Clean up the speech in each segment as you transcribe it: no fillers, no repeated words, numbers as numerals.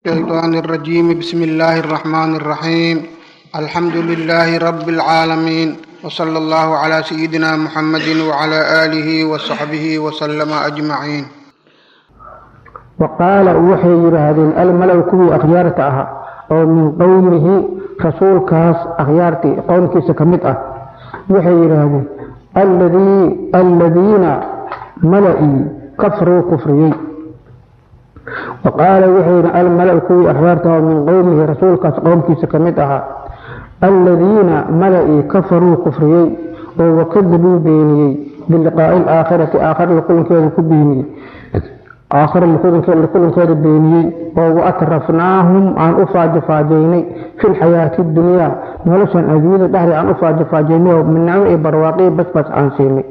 الشيطان الرجيم. بسم الله الرحمن الرحيم. الحمد لله رب العالمين، وصلى الله على سيدنا محمد وعلى آله وصحبه وسلم أجمعين. وقال وحي يرهدين الملك أخيارتها أو من قومه رسول كاس أخيارتي قوم كيس كمتة وحي يرهدين الذين ملئي كفروا كفريين. وقال وحي الملك أخيارتها من قومه رسول كاس قوم كيس كمتة الذين ملئي كفروا كفريين وكذبوا بيني باللقاء الآخرة آخر لكل كذب كبيني آخر لكل كذب بيني وأترفناهم عن أفاجفاجيني في الحياة الدنيا ولسن أزيد دهري عن أفاجفاجيني من نوع برواقي بس عن سيني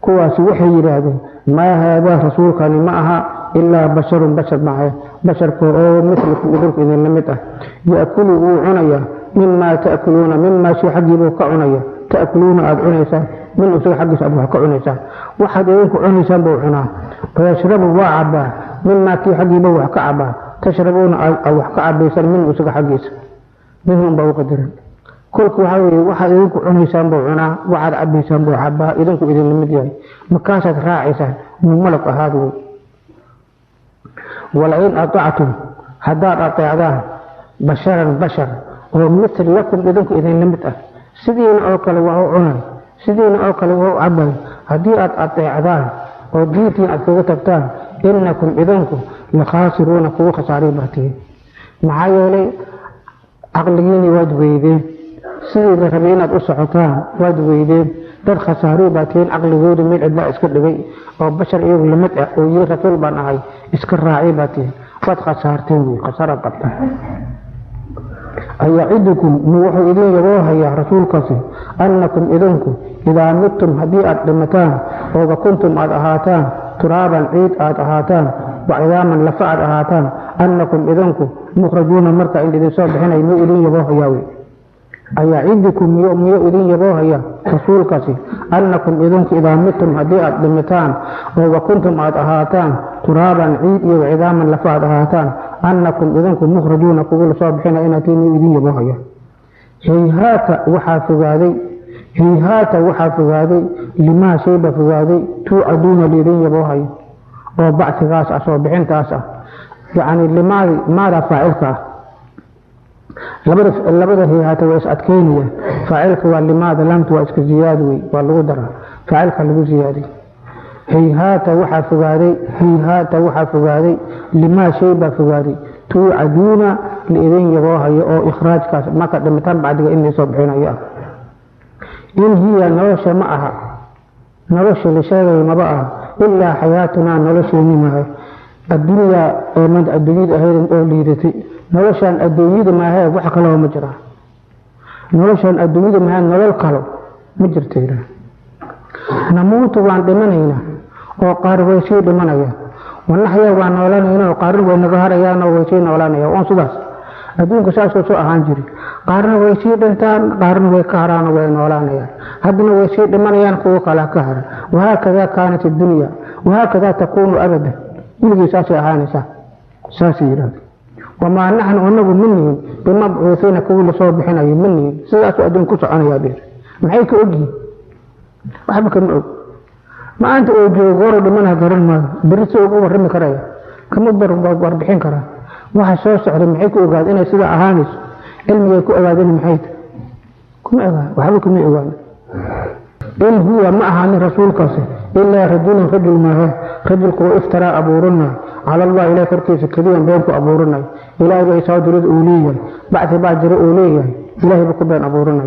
كواس وحي هذا ما هذا رسول كان معها إلا بشر معه بشر مثلكم يدرك إذا لمته يأكلوا عنيا مما تأكلون مما شي حقيبه كعنيا تأكلون عنيسا من أسر حقيس أبوها كعنيسا واحد ينكو عنيسا بوحنا ويشربوا وعبا مما كي حقيبه كعبا تشربون أو كعبيسا من أسر حقيس منهم بو قدر كلكو هاوي واحد ينكو عنيسا بوحنا وعد عبيسا بوحبا إذنكو إذن لمدياي مكاسة راعيسا من ملك هذا ولئن أطعتم حدار أطيعذاه بشر ومثل لكم إذنكم إذن لمتأ سيدين أوكل وهو عنا سيدين أوكل وهو عبد هديئة أطيعذاه وديتي أثبتبتان إنكم إذنكم لخاسرون قوة خساري باتين معايا لي عقليني وادويدين سيدين ربينا أسعطان وادويدين دad khasaaruu baateen caqligooda meel cidla iska dhigay oo bashar iyagu lamid ah oo yiri rasuul baan ahay iska raacay baateen wad khasaarteen khasaara qabta ayacidukum wuxuu idin yaboohaya rasuulkaasi annakum idinku idaa mittum haddii aad dhimataan oo kuntum aad ahaataan turaaban ciid aad ahaataan وعظاما lafa aad ahaataan annakum idinku mukhrajuuna marka idin soo bixinay muu idin yaboohayaa أيعدكم يوم يؤذن يبوهيا رسول كسي أنكم إذنك إذا متم هديئة دمتان وكنتم أهاتان ترابا عيد وعظاما لفعد أهاتان أنكم إذنكم مخرجون قبول صابحين إنتين يؤذن يبوهيا هيهات وحافظ هذه لما شيب في هذه توعدون لذين يبوهيا وبعث غاس أصابحين تاسع يعني لماذا فاعلك labada hay'aad way adkeynaya faa'ilka waa limaada lamtu waa iska ziyaad way waa lagu dara faa'ilka lagu ziyaadi hay'aata waxa fogaaday lima shay ba fogaaday tu'aduna liidin yabahayo oo ikhraajkaas marka dhimitaan bacdiga in soo bixinayo in hiya nolosha ma aha nolosha la sheegay ma aha illa hayatuna nolosheeni ma aha addunya oo mid adduunyada ahayn oo liidatay noloshan adduunyada ma aha wax kale oo ma jira noloshan adduunyada ma aha nolol kale ma jirto namuutu waan dhimanayna oo qaar way sii dhimanaya wanaxya waan noolanayna oo qaar way naga harayaan oo way sii noolanaya oo sidaas adduunka saas soo ahaan jiri qaarna way sii dhintaan qaarna way ka haraan oo way noolanayaan haddana way sii dhimanayaan kuwa kale ka har وهكذا كانت الدنيا وهكذا تكون أبدا يلقي ساسي أهانسا ساسي يراد وما نحن أنه منهم بمبعوثين كل صوبحين أي منهم سيئة أدون كسعنا يا بير محيك أجي وحبك المعوث ما أنت أجي وغورد منها قرن ما برسو أقوى رمي كرايا كم أكبر واربحين كرا واحد سوى سعر محيك أقاد إنا سيئة أهانس علمي يكو أقادين محيط كم أقاد وحبك مي أقاد إن هو معها عن رسول قاسي إلا رجل ما هو رجل قوة افترى أبورنا على الله إلى فركيس كبيرا بينكم أبورنا إلهي بإسعاد رد أوليا بعد جرى أوليا إلهي بقبان أبورنا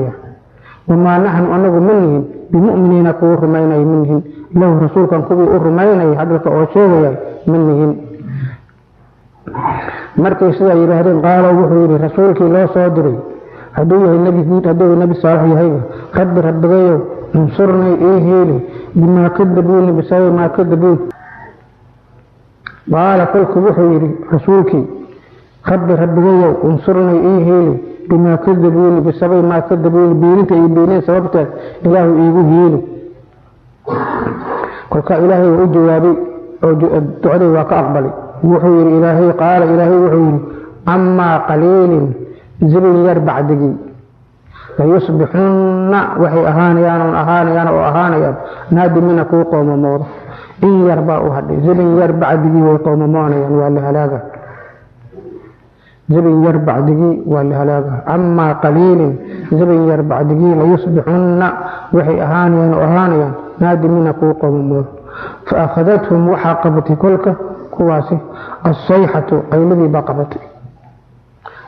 وما نحن أنه منهم بمؤمنين قوة رمينا منهم له رسول كان قوة رمينا حدث أوشيغيا منهم مركز سيدة إلهي قال وحوري رسولك لا صادري هدوه النبي صالح يهيبه رب غيو انصرني إيهيلي بما كذبوني بسبب ما كذبون قال قلت وحوري رسولك رب غيو انصرني إيهيلي بما كذبوني بسبب ما كذبوني بينين سببته إله إيهيلي قلت إلهي وجوابي دعوني وكأقبلي وحوري إلهي قال إلهي وحوري amaa qaliilin zibin yar bacdigii layusbixunna waxay ahaanayaan naadimina kuu qoomamooda in yar baa u hadhay zibin yar bacdigii way qoomamoonayaan waa la halaaga zibin yar bacdigii waa la halaaga amaa qaliilin zibin yar bacdigii layusbixunna waxay ahaanayaan naadimina kuu qoomamooda fa akhadathum waxaa qabatay kolka kuwaasi assayxatu qayladii baa qabatay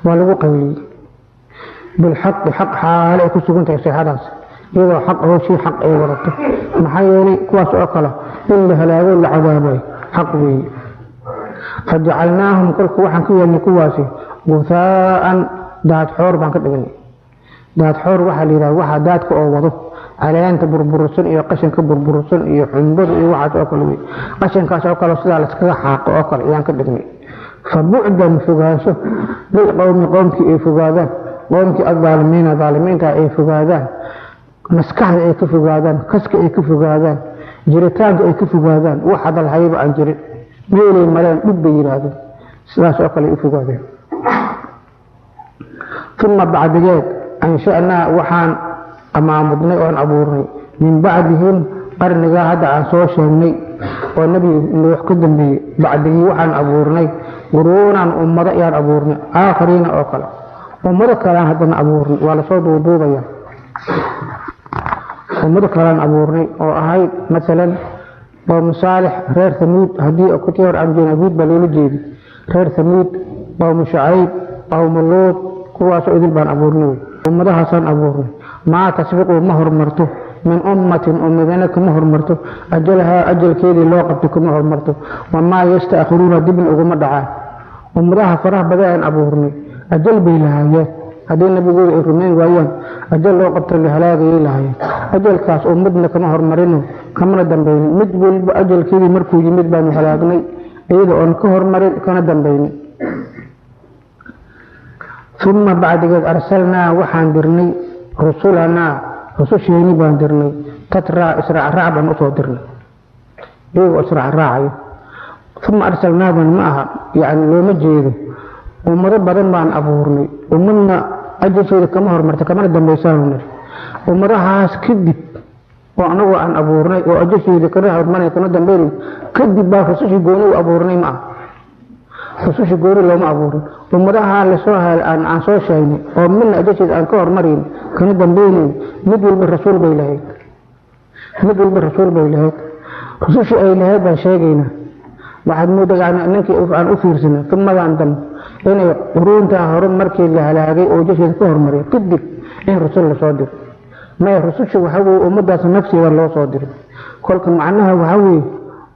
waa lagu qayliyey bilxaqi xaq xaale ay ku sugan tahay sayxadaas iyadoo xaq hooshii xaq ay wadato maxaa yeelay kuwaas oo kale in la halaago la cadaabayo xaq weeye fajacalnaahum kolka waxaan ka yeelnay kuwaasi guhaa'an daad xoor baan ka dhignay daad xoor waxaa la yidhaha waxaa daadka oo wado caleenta burbursan iyo qashinka burbursan iyo xumbada iyo waxaas oo kale wey qashinkaas oo kale sidaa laskaga xaaqo oo kale ayaan ka dhignay fa bucdan fogaansho lilqowmi qowmkii ay fogaadaan qowmkii adaalimiina daalimiinta ay fogaadaan maskaxda ay ka fogaadaan kaska ay ka fogaadaan jiritaanka ay ka fogaadaan wax hadal hayba aan jirin meelay mareen dhib bay yidhaahdeen sidaas oo kale u fogaadeen uma bacdigeed ansha'naa waxaan amaamudnay oon abuurnay min bacdihim qarnigaa hadda aan soo sheegnay oo nebi nuux ka dambeeyey bacdigii waxaan abuurnay quruunan ummado ayaan abuurnay aakhariina oo kale ummado kalean haddana abuurnay waa lasoo duuduubaya ummado kalean abuurnay oo ahayd masalan qowmu saalix reer hamuud haddii kutii hor aan joogin hamuud baa loola jeedi reer hamuud qowmu shacayb qowmu luud kuwaasoo idil baan abuurnay ummadahaasaan abuurnay maa tasbiqu ma hormarto min ummatin ummadana kama hormarto ajalahaa ajalkeedii loo qabtay kama hormarto wamaa yastaakhiruuna dibna uguma dhacaan ummadaha faraha badan aan abuurnay ajal bay lahaayeen haddii nabigooda ay rumayn waayaan ajal loo qabto la halaagayay lahaayeen ajalkaas ummadna kama hormarino kamana dambaynin mid walba ajalkeedii markuu yimid baanu halaagnay iyada oon ka hormarin kana dambaynin uma bacdigeed arsalnaa waxaan dirnay rusulanaa rususheeni baan dirnay tatraa israacraac baan usoo dirnay iyagoo israacraacayo uma arsalnaaban ma aha yani looma jeedo ummado badan baan abuurnay ummadna ajasheeda kama hormarta kamana dambaysaanu niri ummadahaas kadib oo anagoo aan abuurnay oo ajasheeda kana hormaray kana dambaynin kadib baa rusushii gooni u abuurnay ma aha rusushii gooni looma abuurin ummadaha lasoo aan soo sheegnay oo midna ajasheeda aan ka hormarayn kana dambaynayn mid walba rasuul bay lahayd rusushii ay lahayd baan sheegaynaa waxaad moodaa yani ninkii aan u fiirsana umadan dambe inay quruuntaa hore markii la halaagay oo ajasheeda ka hormaray kadib in rusul lasoo diro maya rususha waxaa weye ummadaas nafsiga loo soo diray kolka macnaha waxaa weye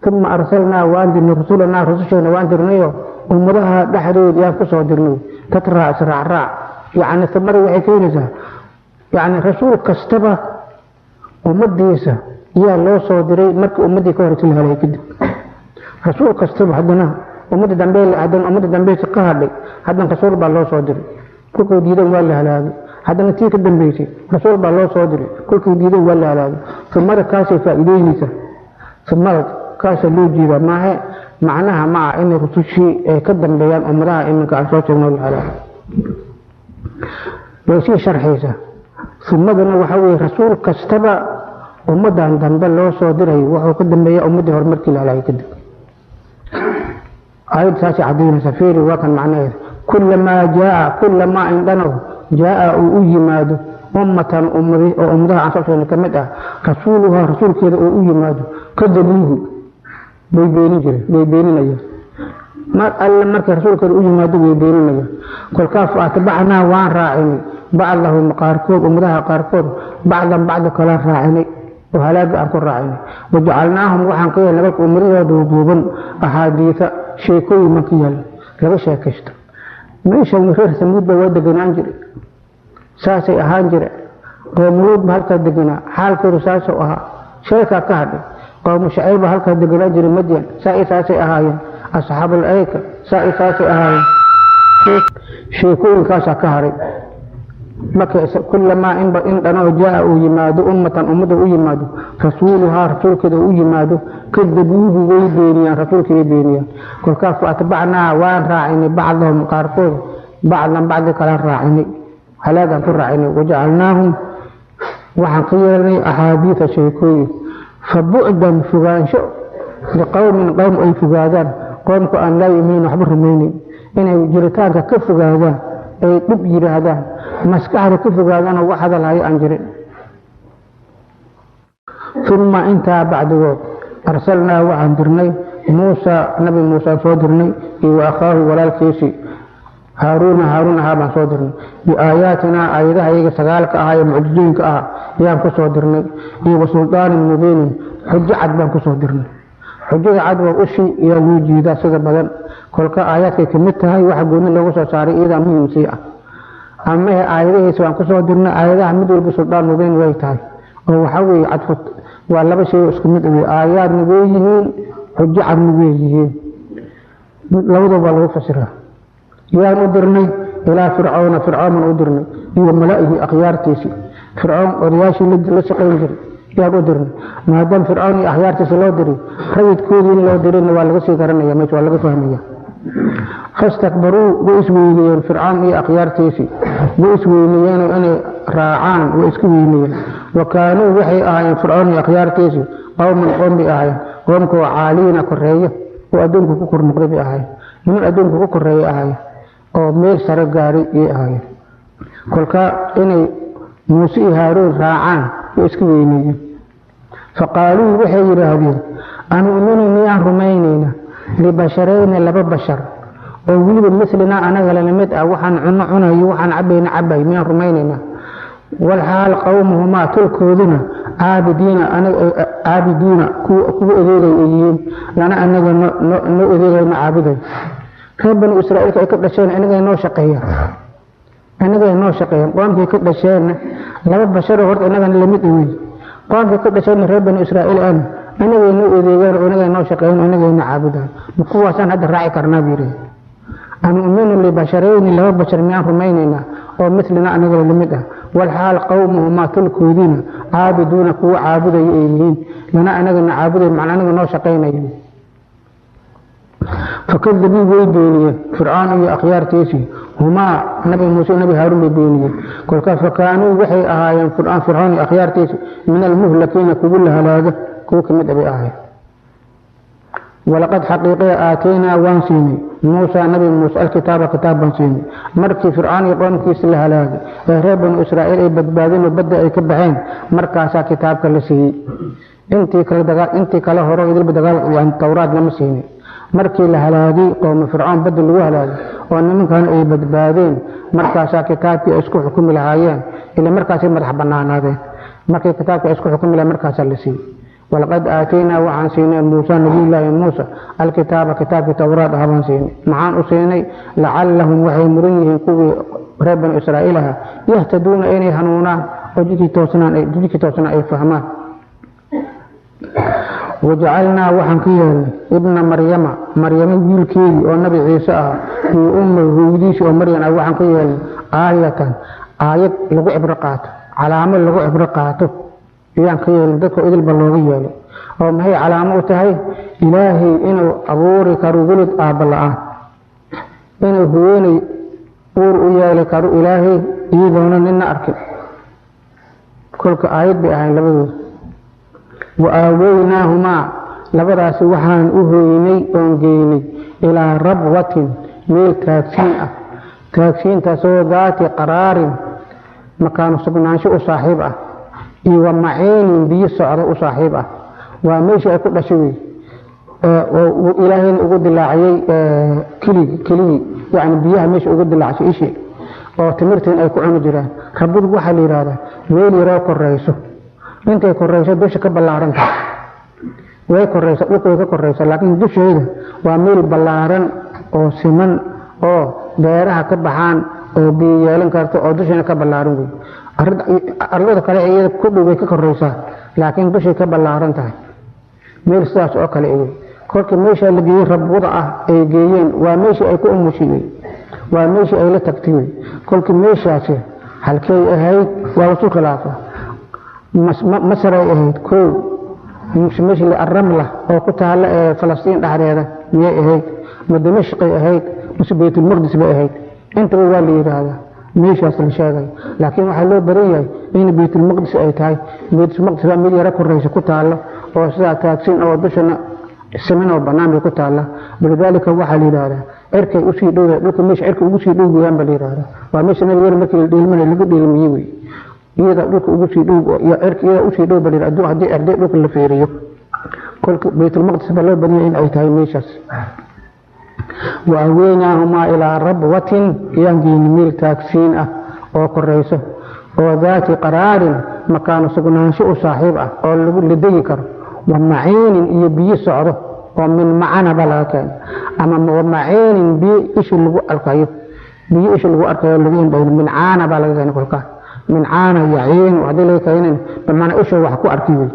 uma arsalnaa waan dirnay rusulanaa rususheena waan dirnayo ummadaha dhexdooda yaan kusoo dirnay tatraa israacraac yani samada waxay keenaysaa yani rasuul kastaba ummadiisa yaa loo soo diray markii ummadii ka horeysa la halaagay kadib rasuul kastaba haddana ummadda dambeysay ka hadhay haddana rasuul baa loo soo diray kolkuu diidan waa la halaagay haddana tii ka dambeysay rasuul baa loo soo diray kolkuu diidan waa la halaagay sumada kaasay faa'iideynaysaa sumada kaasaa loo jeedaa maahe macnaha ma ah inay rusushii ay ka dambeeyaan ummadaha iminka aan soo sheegno la halaagay way sii sharxaysaa sumadana waxaa weye rasuul kastaba ummadan dambe loo soo diray wuxuu ka dambeeya ummadii horumarkii la halaagay kadib ayad saasay cadaynaysa fiiri waa kan macnaheeda kulamaa indhanow jaa uu u yimaado ummatan oo ummadaha aan soo sheegnay ka mid ah rasuuluhaa rasuulkeeda uu u yimaado kadabuuhu way beeninayaan mar alle markay rasuulkeeda u yimaado way beeninayaan kolkaas atbacnaa waan raacinay bacdahum qaarkood ummadaha qaarkood bacdan bacda kala raacinay oo halaaga aan ku raacinay wajacalnaahum waxaan ka yeelnay marka ummadahooda duuban axaadiisa sheekooyin man ka yeelnay laga sheekaysto meeshan reer samuud baa waa deganaan jiray saasay ahaan jire qowmuluud ba halkaa deganaa xaalkoodu saasuu ahaa sheekaa ka hadhay qowmu shacayb baa halkaa deganaan jiray madyan saasay ahaayeen asxaabul ayka saasay ahaayeen sheekooyinkaasaa ka haray marka kulamaa in dhanoo jaa uu yimaado ummatan ummada u yimaado rasuuluhaa rasuulkeeda u yimaado kadabuuhu way beeniyaan rasuulkii way beeniyaan kolkaas atbacnaa waan raacinay bacdahum qaarkood بعضا بعض كلا راعيني هلاك راعيني وجعلناهم وحن قيلني أحاديث شيكوي فبعدا فقان شو لقوم أي فقادان قوم كأن لا يمين وحبر ميني إن جرتان كف فقادان أي تبجر هذا مسكحر كف فقادان وواحد لا ينجر ثم انت بعد وقت أرسلنا وعندرني موسى نبي موسى صدرني وأخاه ولا الكيسي هارون هذا صدرني بآياتنا آياتها هي سقالك آية معجزينك يانك صدرني وسلطان مبين حجة عدبانك صدرني حجة عدبان أشي يوجي ذا سيدة بدن كلك آياتك كمتها يوحقون اللي وصل ساري إذا مهم سيئة أما آياتها سوانك صدرني آياتها مدول بسلطان مبين ويتها وهو حوي عدفت ولا شيء اسكمت آيات نبيهين حجة عن نبيهين لو ضبط فسرها يا أدرني إلى فرعون أدرني هو ملائه أخيار تيسي فرعون ورياشي لسقين جري يا أدرني ما دام فرعون أخيار تيسي لو دري خيط كودين لو درين والغسي كرنيا ميت والغسي فهمية فاستكبروا باسمينيين فرعون أخيار تيسي باسمينيين وأنا راعان واسكوينيين وكانوا وحي آيين فرعون أخيار تيسي قوم بآيين قومك عالين كرية وأدونك ككر مقرب آيين من أدونك ككرية آيين oo meel sare gaari ee ahay kolka inay Muuse Haaruun raacaan oo isku weynayeen faqaaluu waxay yiraahdeen anu inuu rumaynayna li basharayna laba bashar oo wiliba mislina anaga la mid ah waxaan cunayo waxaan cabay miyaan rumaynayna wal hal qawmuhuma tulkooduna aabidiina ku adeegayeen lana anaga no adeegayna caabuday reer bani Israa'iil ay ka dhasheen anaga inoo shaqeeyeen qoomkii ka dhasheen laba bashar horta anaga la mid weey qoomkii ka dhasheen reer bani Israa'iil anaga inoo adeegaan anaga inoo shaqeeyeen anaga inoo caabudaan kuwaasaan hadda raaci karnaa biiray anu uminu li basharayn laba bashar miyaan rumaynayna oo mislina anaga la mid ah wal hal qawmuhuma tulkoodina aabiduuna kuwa caabuday ay yihiin lana anaga caabuday macna anaga inoo shaqeynayeen فكذبوا بينيه فرعون وأخيار تيسي هما نبي موسى نبي هارون بينيه كل فكانوا وحي آيان فرعون وأخيار تيسي من المهلكين كلها هذا كوك مدبي آية ولقد حقيقة آتينا وانسيني موسى نبي موسى الكتاب كتاب وانسيني مركي فرعون يقوم كيس لها هذا رب إسرائيل بدبادين وبدأ يكبحين مركاسا كتاب كالسي انتي كلا هرو يدل بدقال وان توراة لمسيني markii la halaagay qoom fircoon badal lagu halaagay oo nimankan ay badbaadeen markaas kitaabkii isku xukumi lahaayeen ila markaas madax banaanaadeen markii kitaabkii isku xukumi lahaayeen markaas la siiyay walaqad aatayna wa an sayna Musa nabiyullaahi Musa alkitaaba kitaabka tawraat ahaan siinay macaan u siinay la'allahum waxay murinyihiin kuwii reer bani Israa'iilaha yahtaduuna inay hanuunaan oo jidkii toosnaan ay fahmaan وجعلنا وحنكيا ابن مريم يلكي والنبي عيسى في ويديش ومريم وحنكيا آية لغو عبرقات علامة لغو عبرقاته يانكيا لدكو إذ البلوغية وما هي علامة تهي إلهي إنه أبوري كارو ولد آبلاء إنه هويني أور إيالي كارو إلهي إيضونا لنا أركب كلك آية بآية لبدو وآويناهما لبراس وحان أهيني أنجيني إلى ربوة ميل تاكسين تسو ذات قرار مكان سبنانش أصاحبه ومعين بيسعر أصاحبه وميشي أكد شوي وإلهين أقود الله كلي يعني بيها ميشي أقود الله شيء وتمرتين أي كعون جيران ربود وحا ليرادا ميل يراك الرئيسو intay koreyso dusha ka balaaran way koreyso dhulka ka koreyso laakiin dusheeda waa meel balaaran oo siman oo beeraha ka baxaan oo biyo yeelan karto oo dusheena ka balaaran way arlada kale iyada ku dhow way ka koreysaa laakiin dushay ka balaaran tahay meel sidaas oo kale ay kolka meesha la geeyay rabbuda ah ay geeyeen waa meesha ay ku umushiyay waa meesha ay la tagtay kolka meeshaasi halkay ahayd waa soo khilaafa مصر أهيد كو مش الرملة أو كتها فلسطين دحريدا مياه أهيد مدمشق أهيد مش بيت المقدس أهيد intaba waa la yidhaahdaa meeshaas la sheegay laakiin waxaa loo baran yahay in baytulmaqdis ay tahay baytulmaqdis waa meel yara koraysa ku taalla oo sidaa taagsin oo dushana siman oo bannaan bay ku taalla balidaalika waxaa la yidhaahdaa cirkay usii dhow dhulka meesha cirka ugu sii dhow weeyaan baa la yidhaahdaa waa meesha nabigeena markii la dheelmana lagu dheelmiyey wey iyada dhulka ugu sii dhow iyo cirka iyada usii dhow baa la yidhahdaa haddii arday dhulka la feeriyo kolka baytulmaqdis baa loo badan yahay in ay tahay meeshaas وأويناهما إلى ربوة ينجين ميل تاكسين أو كريسة أو ذات قرار مكان سقنانشئ صاحبه أو لديكر ومعين يبي سعره ومن معنا بلا كان أما ومعين بي إيش اللي القيب بي إيش اللي القيب الذين من عانا بلا كان كلها من عانا يعين وعدل كين بمعنى إيش وحكو أركيبي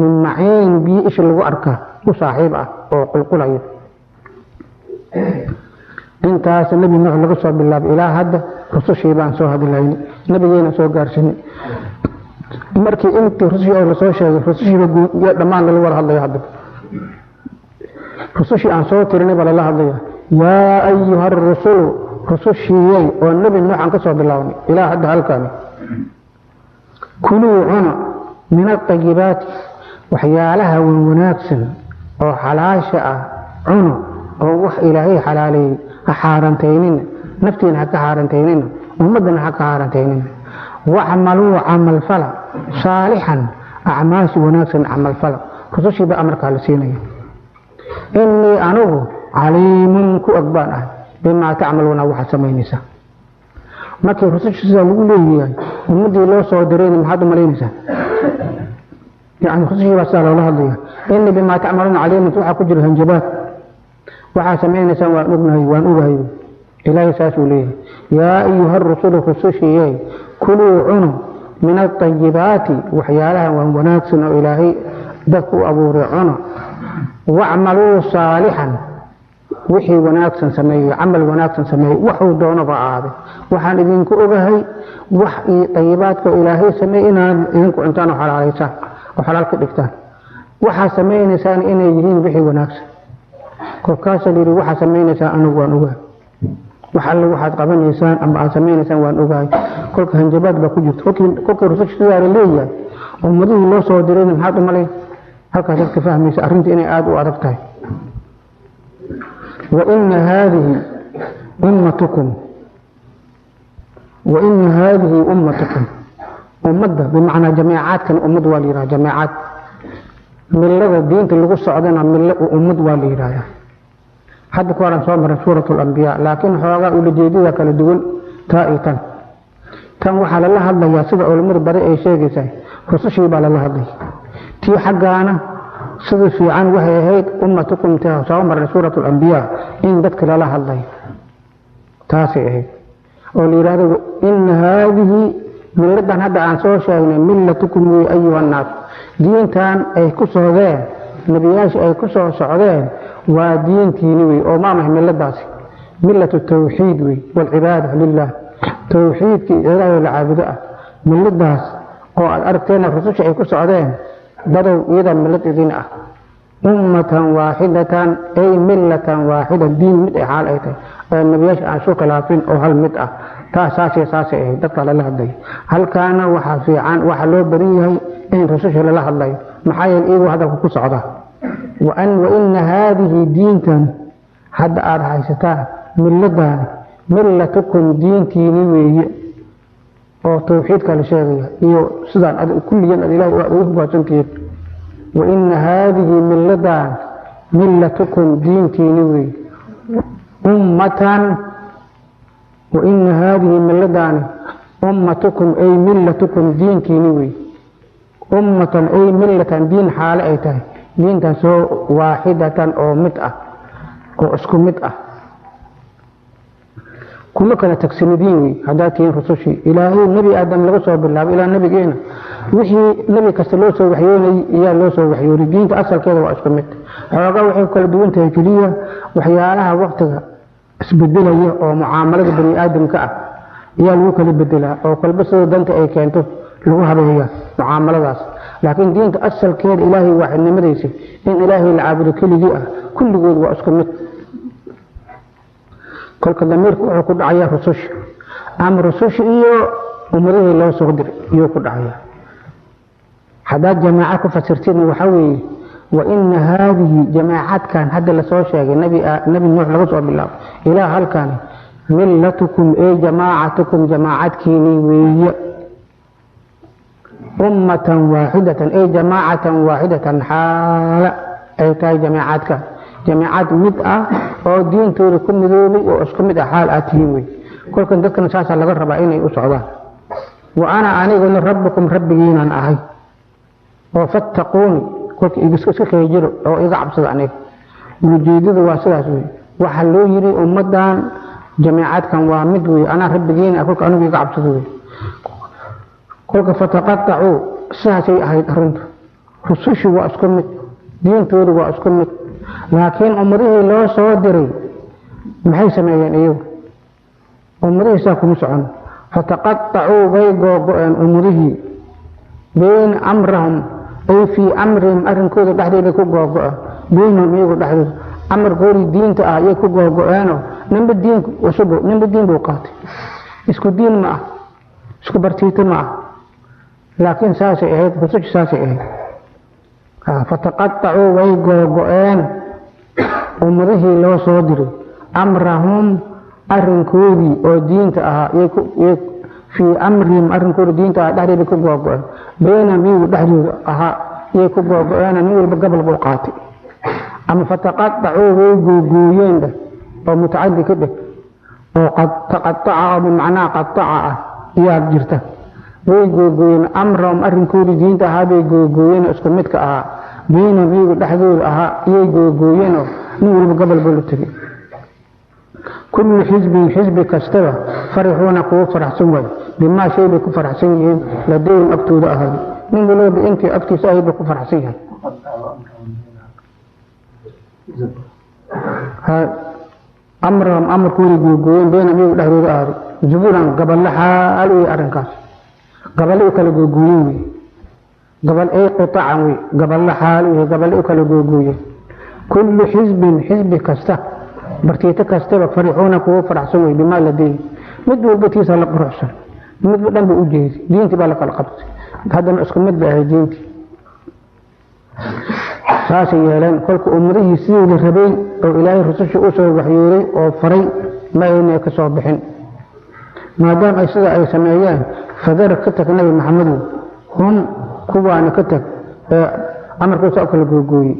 من معين بي إيش اللي أركه وصاحبه أو قلقلعي intaas nabi nuux laga soo bilaab ilaa hadda rusushii baan soo hadlaynay nabigeena soo gaarsiinay markii intii rusushii oo la soo sheegay rusushii dhammaan la wada hadlay hadda rusushii aan soo tirinay baa la hadlaya yaa ayyuha ar-rusul rusushii oo nabi nuux aan ka soo bilaabnay ilaa hadda halkaan kuluu cuna min at-tayyibaat waxyaalaha wanaagsan oo xalaasha ah cuno oo wax ilaahay xalaalay حارنتين نفتين حق حارنتين ومدنا حق حارنتين وعملوا عمل فلا صالحا أعمال وناس عمل فلا خصوصي بأمرك على سيني إني أنه عليم كأكبر بما تعملون وحسمين نساء ما كي خصوصي سألولي ومدي الله صادرين محاد ملينسا يعني خصوصي بسأل الله الله إني بما تعملون عليم توحى كجر هنجبات waxaa sameynaysan waan ogahay ilaahay saas uu leeyahay yaa ayuha ar-rusul khusuusiyay kuluu cunu min at-tayyibaati waxyaalaha wanaagsan oo ilaahay dadku abuuray cuno wa'maluu saalihan wixii wanaagsan sameeyay amal wanaagsan sameeyay wuxuu doonaba aade waxaan idinku ogahay wax tayyibaadka ilaahay sameeyay inaan idinku intaan xalaalaysa oo xalaal ka dhigtaan waxa sameynaysan inay yihiin wixii wanaagsan kolkaas liiri waxa sameynaysa anigu waan ogahay waxa waxaad qabanaysaan ama aad sameynaysan waan ogahay kolka hanjabaad ba ku jirto kolka rususha yaar leeyahay ummadii loo soo diray maxaad u malay halka dadka fahmaysa arrinta inay aad u adag tahay wa inna hadhihi ummatukum ummadda bimaana jamaacadkan ummad waa liiraa jamaacad millada diinta lagu socdana millada ummad waa liiraa hadda ku waran soo maray suuratul anbiya laakiin xoogaa uu jeedida kala duwan taa'itan tan waxa la hadlayaa sida culimadu bari ay sheegaysaa rusushii baa la hadlay tii xagaana sida fiican waxay ahayd ummatukum taa soo maray suuratul anbiya in dadka la hadlay taasi ahayd oo liiraado in hadhihi milladan hadda aan soo sheegnay millatukum wa ayyuhan nas diintan ay ku socdeen nabiyaasha ay ku soo socdeen waa diintiini way oo maamah milladaasi millatu tawxiid way wal cibaada lillah tawxiidki ilaahay la caabudo milladaas oo aad aragteen rususha ay ku socdeen dadow iyada millad idin ummatan waahidatan ay millatan waahida diin mid xaal ay tahay nabiyaasha aan soo khilaafin oo hal mid taasaasi ay dadka la hadlay halkaana waxa fiican waxa loo barin yahay in rususha la hadlay maxaa yeelay hadalku ku socda وإن هذه دينتان حد أرهيستا ملتان ملتكم دينتي نوي أو توحيدك لشيغية إيو سودان كل ين الإله وإخبار تنكير وإن هذه ملتان ملتكم دينتي نوي أمة وإن هذه ملتان أمتكم أي ملتكم دينتي نوي أمة أي ملة دين حال أيتها diintaasoo waaxidatan oo mid oo isku mid kuma kala tagsanidin way hadaatiin rusushi ilaahay nabi aadam laga soo bilaabay ilaa nabigeena wixii nabi kasta loo soo waxyoonay iyo loo soo waxyoonay diinta asalkeeda waa isku mid xoogaa waxay kala duwan tahay kaliya waxyaalaha waqtiga isbedelaya oo muaamalada bani aadamka ayaa lagu kala bedelaa oo qalbi soo danta ay keento lagu habeeyaa muaamaladaas laakiin diinta asalkeeda ilaahay waa xidnimadaysa in ilaahay la caabudo keligii kulligood waa isku mid kolka damiirku wuxuu ku dhacayaa rususha ama rususha iyo ummadihii loo soo diray iyuu ku dhacayaa haddaad jamaaca ku fasirtidna waxaa weeye وإن هذه جماعات كان هذا لسوء شيء نبي نوح لغسوا بالله إلى هل كان ملتكم أي جماعتكم جماعات كينيوية أمة واحدة أي جماعة واحدة حالة أي تاي جماعات كان جماعات مدأة أو دين توركم ذولي وأسكم مدأة حال آتيوي كل كن ذكر نساسا لغر ربعيني أسعوان وأنا أقول ربكم ربيين أهي وفاتقوني kolka iska jiro oo iga cabsada aniga ujeedadu waa sidaas weey waxa loo yiri ummadan jamaacadkan waa mid weey ana rabbigeena kolka anigu iga cabsado weey kolka fataqatta'u saasay ahayd arrintu rusushu waa isku mid diintoodu waa isku mid laakiin ummadihii loo soo diray maxay sameeyeen iyagu ummadihii saa kuma socon fataqatta'u way googo'een ummadihii been amrahum أي في أمرهم أرنكود دحدي بكو غوغو بينهم يغو دحدي أمر غوري دين تا يكو غوغو أنا نم الدين وسبو نم الدين بوقات اسكو دين ما اسكو برتيت ما لكن ساسي إهد بسوش ساسي إهد فتقطعوا ويغوغو أنا أمره لو صدري أمرهم أرنكودي أو دين تا يكو في أمرهم أرنكود دين تا دحدي بكو غوغو بين ميو دحدي أها يكبر أنا نقول قبل بوقاتي أما فتقطعوا ويجوجوين ده أو متعدي كده وقد تقطع بمعنى قطع يا جرته ويجوجوين أمرهم أرنكود دين ده هذا يجوجوين أسكمتك أها بين ميو دحدي أها يجوجوين نقول قبل بوقاتي كل حزب كاستوى فرحون قوة فرح سوى بما شيء بكو فرح سوى لديهم أكتود أهل من قالوا بإنتي أكتي سايب بكو فرح سوى أمرهم أمر كوري جوجوين بين ميو دهرور أهل زبورا قبل لها ألوي أرنكاس قبل أكل جوجوين قبل أي قطع قبل لها ألوي قبل أكل جوجوين كل حزب كاستوى برتيتك استبق فرحونا كو فرح سوي بما لديه مد والبتيس على قرحسن مد بدل بوجيتي دينتي بالك القبط هذا اسكو مد بها دينتي ساسي يلان كلك امره سيد الربي او الهي رسوش اوسو وحيوري او فري ما يني كسو بخين ما دام اي سدا اي سميان فذر كتك النبي محمد هم كوان كتك امر كو ساكل غوغوي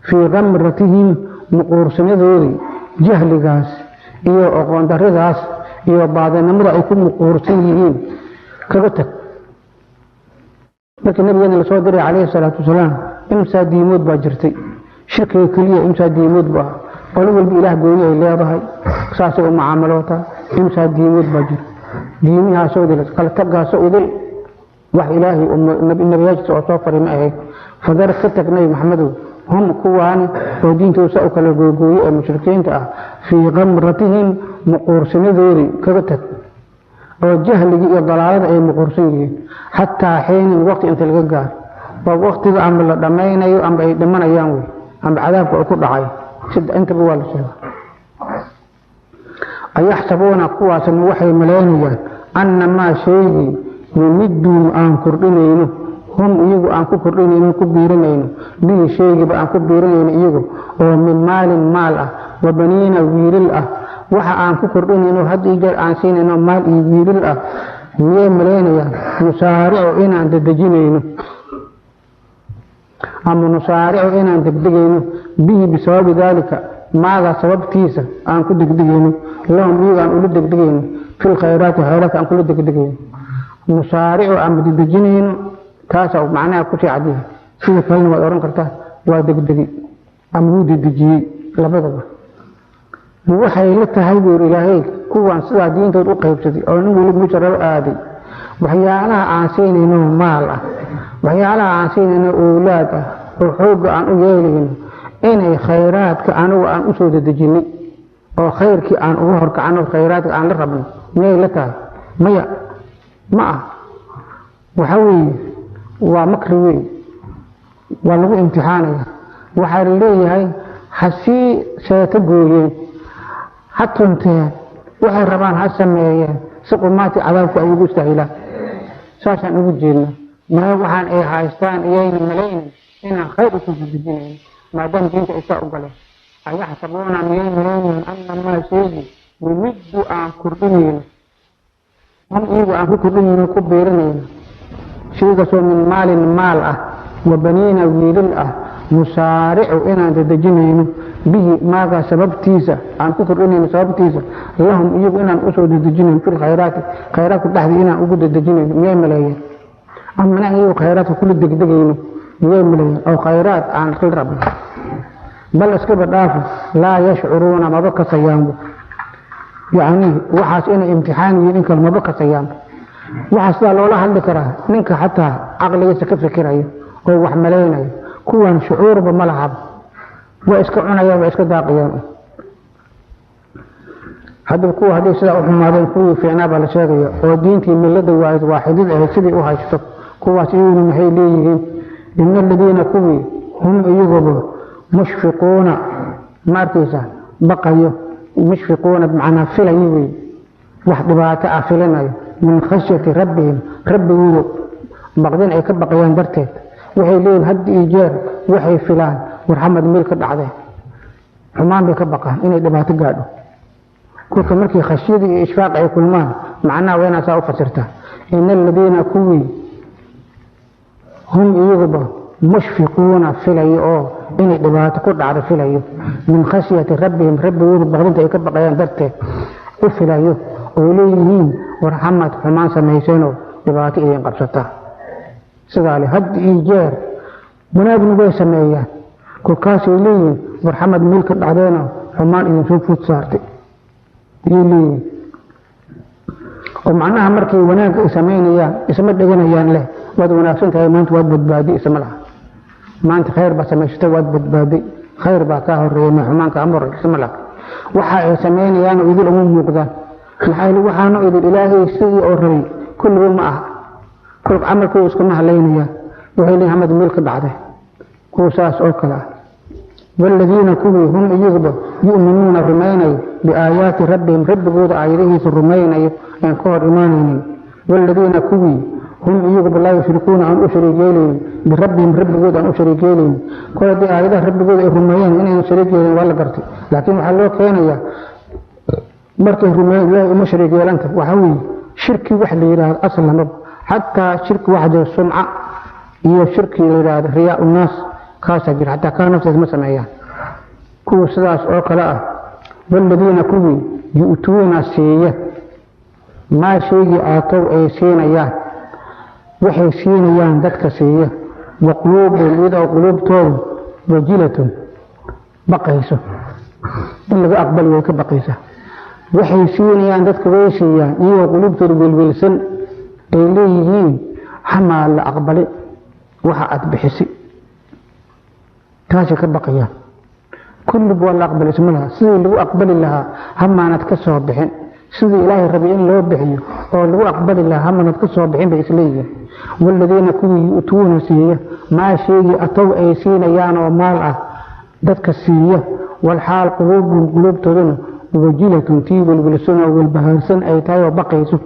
في غمرتهم مقورسنذوري jahligaas iyo aqoon darridaas iyo baadanimada ay ku muquursan yihiin kaga tag markii nabigeena la soo diray calayhi salaatu wasalaam imsa diimood baa jirtay shirkiga kaliya imsa diimood baa qolo walba ilaah gooyay ay leedahay saasay u mucaamaloota imsa diimood baa jir diimaha soo diray kala tagaasoo udil wax ilaahi nabiyaasha soo faray ma ahayd fadar ka tagnay maxamedow هم كوان ودين توسأ كلا جوجوي المشركين في غمرتهم مقورسين ذوري كبتت وجهل الضلالة أي مقورسين حتى حين الوقت أنت الجار ووقت أم دمين أيو أم دمنا أيامي أم بعذاب وأكون عاي شد أنت بوال شيء أيحسبون قوة وحي ملايين أن ما شيء يمدون أن كردينه هم يجوا أن كبرين كبيرين به شيء بأن كبيرين يجوا ومن مال وبنين ويرل وح أن كبرين هذا يجر عن سين إنه مال يرل هي ملين نسارع إن عند الدجين أما نسارع إن عند الدجين به بسبب ذلك ماذا سبب تيسا أن كل الدجين لهم يجوا أن كل الدجين في الخيرات حولك أن كل الدجين نسارع أم الدجين كاسا معناها كشي عادية سيدة كلمة وأوران كرتاه ودقدقي أمود الدجي لبضبه وحي لتهيبور إلهي كوان سيدا دين تود أقيب سيدي أو نقول مجرد آدي وحيالها عاسين إنه مالا وحيالها عاسين إنه أولاده وحوق عن أجيلهم إنه خيرات كأنه وأن أسود الدجيني أو خير كأن أظهر كأنه خيرات كأن لربنا ميه لتهي ميه معه وحوي ومكروي ولو امتحانه وحال ليه هسي سيتقولين حتى انتهى وحي ربان هالسمية سقماتي عذابك أو يقول استهلا ساسا نقول جيلنا ما وحان إيه هايستان إيين ملايين إنا خير في الدين ما دام جينت إساء قليل أيحسبون ملايين ملايين أن ما سيدي يمد عن كردين هم إيجوا عن كردين كبيرين شيء من مال وبنين ويلل يسارع إنا تدجنين به ماذا سبب تيسا عن كفر إنا سبب تيسا لهم يجب إنا أسود تدجنين في خيرات تحت إنا أقود تدجنين 100 ملايين أما نحن خيرات كل الدقدقين 100 ملايين أو خيرات عن كل رب بل أسكب الرافع لا يشعرون ما بقى صيامه يعني وحاس إنا امتحان ينك ما بقى صيامه وحاس لا لولا حد كراه منك حتى عقلي يسكب فكره هو وحملينه كوان شعور بملعب وإسكعنا يوم وإسكع داقيا هذا الكوة هذه سلاح حمادين كوي في عنابة لشاقية ودينتي من لدى واحد إذا سبي وهايشتك كوة سيون محيليهم إن الذين كوي هم يغبوا مشفقون ماركيسا بقيوا مشفقون بمعنى فلنيوي واحد باتاء فلنيو من خشية ربهم رب يولو بقدين أي كبقيان درتين waxay leeyihiin had iyo jeer waxay filaan warxamad meel ka dhacday xumaan bay ka baqaan inay dhibaato gaadho kulka markii khashiyada iyo ishfaaq ay kulmaan macnaha waa inaad saa u fasirtaa in alladina kuwi hum iyaguba mushfiquuna filayo oo inay dhibaato ku dhacdo filayo min khashiyati rabbihim rabbigooda baqdinta ay ka baqayaan darteed u filayo oo leeyihiin warxamad xumaan samayseenoo dhibaato idin qabsataa سدالي هد إيجار بناد نبي سمايا كل كاس يلين ورحمد ملك العدانة حمان إن شوف صارتي يلين ومعناها مركي وناك سمينا يا اسم الدجنا يا له ود وناسنت هاي ما أنت ود بدبادي اسم لها ما أنت خير بس ما شت ود بدبادي خير بكاه الريم حمان كأمر اسم لها وحى سمينا يا نويد الأمم مقدان الحين وحى نويد الإلهي سي أوري كل يوم معه كل عمل كويس كنا هلينيا وهيلي حمد ملك بعده كوساس أو كلا والذين كوي هم يؤمنون الرميني بآيات ربهم رب بود عيره في الرميني ينكور إيمانين والذين كوي هم لا يشركون عن أشري جيلين بربهم رب بود عن أشري جيلين كل دي آيات رب بود الرميين إن أشري جيلين ولا قرتي لكن حلو كينيا مركز الرميين لا مشري جيلانك وحوي شركي واحد يراد أصلا رب حتى شرك واحد السمعة هي شرك رياء الناس كاسجر حتى كان نفسه مسمعيا كو سلاس أو قراءة والذين كوي يؤتون السيئة ما شيء آتوا أي سينيا وحي سينيا ذاتك سيئة وقلوب إذا قلوب طول وجلة بقيسة إلا أقبل ويك بقيسة وحي سينيا ذاتك ويسيا إيوه قلوب طول بالسن إليهين حما لا أقبل وحأت بحسي تاشي كبقيا كل بوال أقبل اسم لها سيدي لو أقبل لها هما نتكسر بحين سيدي إلهي ربيعين لو بحيه ولو أقبل لها هما نتكسر بحين بإسليه والذين كونوا يؤتون سيئة ما شيء أطوء أي سينا يانا ومالعة ذاتك السيئة والحال قلوب تظن وجيلة تيب والسنة والبهارسن أي تاي وبقيسه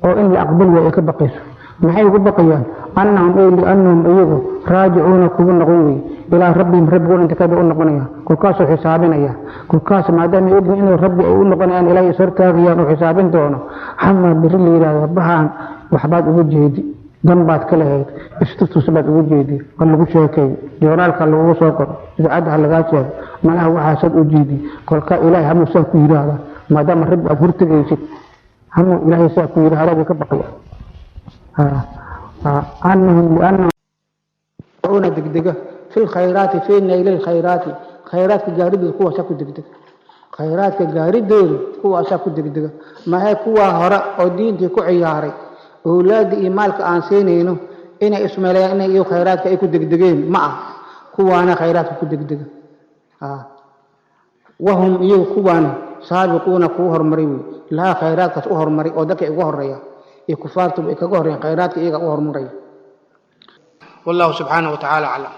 وإن أقبل وإيك بقيسه maxay ugu baqayaan annahum iyagu raajicuuna kugu noqon ilaa rabbihim rabbigood inta ka noqonaya kulkaas oo xisaabinaya kulkaas maadaama ay ogyihiin inuu rabbi ay u noqonayaan ilaahay sartaagayaan oo xisaabin doono xamma biri liiraa bahaan waxbaad ugu jeedi dambaad kala hayd istutus baad ugu jeedi qal lagu sheekay jooraalka lagu soo qor idaacada laga sheego malaha waxa sad u jeedi kulka ilaahay hamu soo ku yiraahdo maadaama rabbi aad hurtagaysid hamu ilaahay soo ku yiraahdo rabbi ka baqaya أنهم يكون دقدقة في الخيرات في نيل الخيرات خيرات كجارد القوة ساكو دقدقة خيرات كجارد القوة ساكو دقدقة ما هي قوة هراء ودين تكو عياري أولاد إيمالك آنسينينو إنا إسماعيلية إنا إيو خيرات كأيكو دقدقين معه قوة أنا خيرات كو دقدقة وهم إيو قوة سابقون قوهر مريوي لا خيرات كتوهر مريو ودك إيوهر ريا يكفارتم إيكا قهرين خيرات إيكا قهر مريوي والله سبحانه وتعالى أعلم.